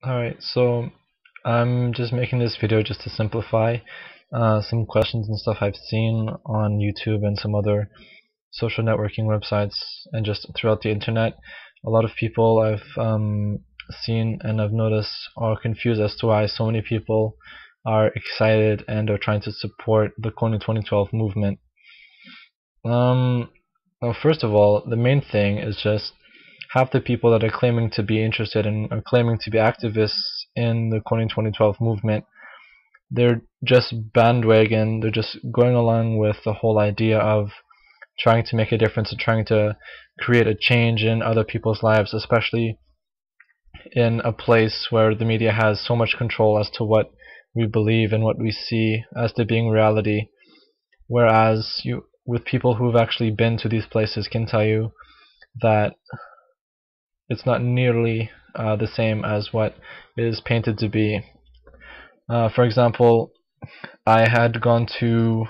Alright, so I'm just making this video just to simplify some questions and stuff I've seen on YouTube and some other social networking websites and just throughout the internet. A lot of people I've seen and I've noticed are confused as to why so many people are excited and are trying to support the Kony 2012 movement. Um, well, first of all, the main thing is just half the people that are claiming to be interested and are claiming to be activists in the Kony 2012 movement, they're just bandwagon. They're just going along with the whole idea of trying to make a difference and trying to create a change in other people's lives, especially in a place where the media has so much control as to what we believe and what we see as to being reality. Whereas you, with people who've actually been to these places, can tell you that it's not nearly the same as what is painted to be. For example, I had gone to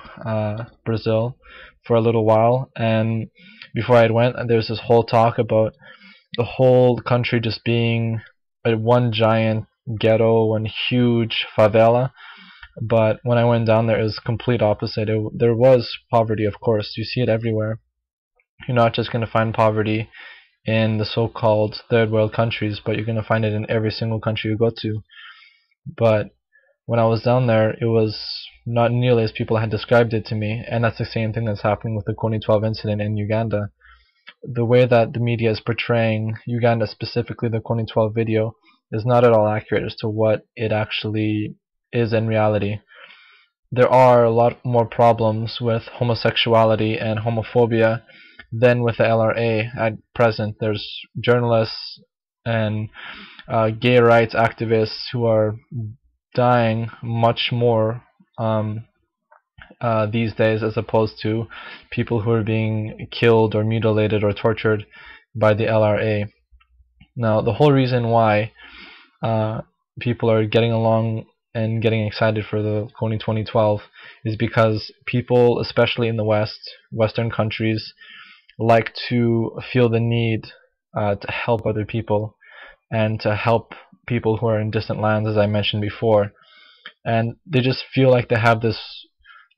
Brazil for a little while, and before I went, there's this whole talk about the whole country just being one giant ghetto, one huge favela. But when I went down there, it was complete opposite. There was poverty, of course. You see it everywhere. You're not just going to find poverty in the so-called third world countries, but you're going to find it in every single country you go to. But when I was down there, it was not nearly as people had described it to me, and that's the same thing that's happening with the Kony 12 incident in Uganda. The way that the media is portraying Uganda, specifically the Kony 12 video, is not at all accurate as to what it actually is in reality. There are a lot more problems with homosexuality and homophobia than with the LRA at present. There's journalists and gay rights activists who are dying much more these days as opposed to people who are being killed or mutilated or tortured by the LRA. Now, the whole reason why uh, people are getting along and getting excited for the Kony 2012 is because people, especially in the Western countries, like to feel the need to help other people and to help people who are in distant lands, as I mentioned before. And they just feel like they have this,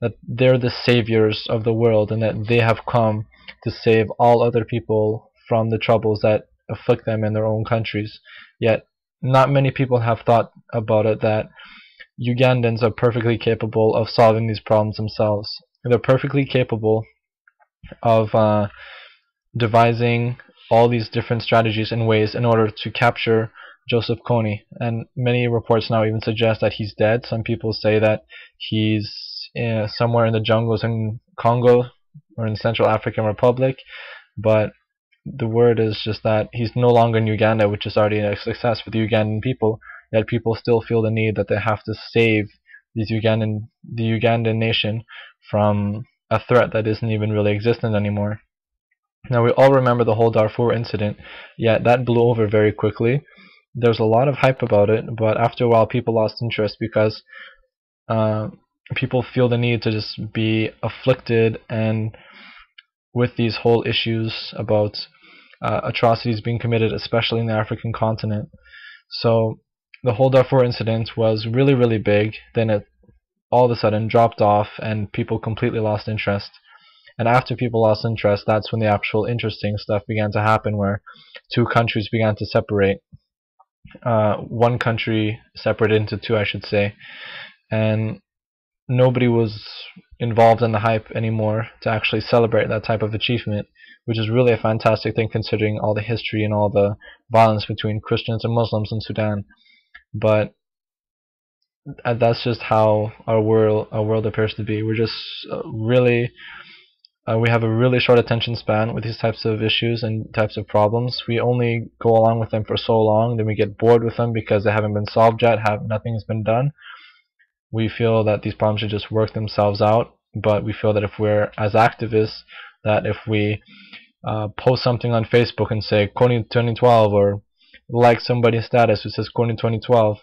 that they're the saviors of the world and that they have come to save all other people from the troubles that afflict them in their own countries. Yet not many people have thought about it that Ugandans are perfectly capable of solving these problems themselves. They're perfectly capable of devising all these different strategies and ways in order to capture Joseph Kony. And many reports now even suggest that he's dead. Some people say that he's somewhere in the jungles in Congo or in Central African Republic. But the word is just that he's no longer in Uganda, which is already a success for the Ugandan people. Yet people still feel the need that they have to save the Ugandan nation from a threat that isn't even really existent anymore. Now, we all remember the whole Darfur incident, yet that blew over very quickly. There's a lot of hype about it, but after a while people lost interest because uh, people feel the need to just be afflicted and with these whole issues about atrocities being committed, especially in the African continent. So the whole Darfur incident was really, really big. Then it all of a sudden dropped off and people completely lost interest. And after people lost interest, that's when the actual interesting stuff began to happen, where two countries began to separate. One country separated into two, I should say, and nobody was involved in the hype anymore to actually celebrate that type of achievement, which is really a fantastic thing considering all the history and all the violence between Christians and Muslims in Sudan. But that's just how our world appears to be. We're just really we have a really short attention span with these types of issues and types of problems. We only go along with them for so long, then we get bored with them because they haven't been solved yet, nothing's been done. We feel that these problems should just work themselves out, but we feel that if we're as activists, that if we post something on Facebook and say Kony 2012 or like somebody's status who says Kony 2012,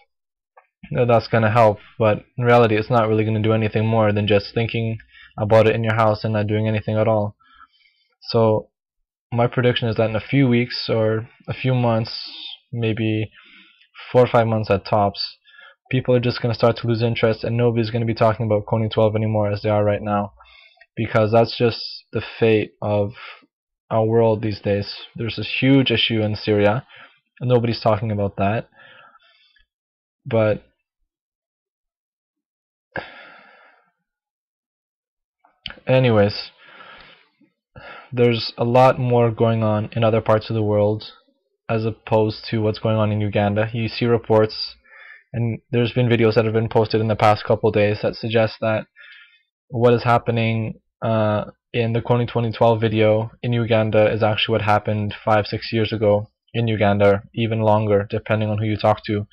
that's going to help. But in reality, it's not really going to do anything more than just thinking about it in your house and not doing anything at all. So my prediction is that in a few weeks or a few months, maybe 4 or 5 months at tops, people are just going to start to lose interest, and nobody's going to be talking about Kony 12 anymore as they are right now, because that's just the fate of our world these days. There's this huge issue in Syria, and nobody's talking about that. But anyways, there's a lot more going on in other parts of the world as opposed to what's going on in Uganda. You see reports, and there's been videos that have been posted in the past couple of days that suggest that what is happening in the Kony 2012 video in Uganda is actually what happened 5-6 years ago in Uganda, even longer depending on who you talk to.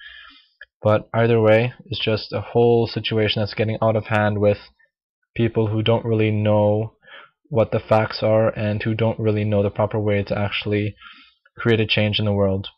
But either way, it's just a whole situation that's getting out of hand with people who don't really know what the facts are and who don't really know the proper way to actually create a change in the world.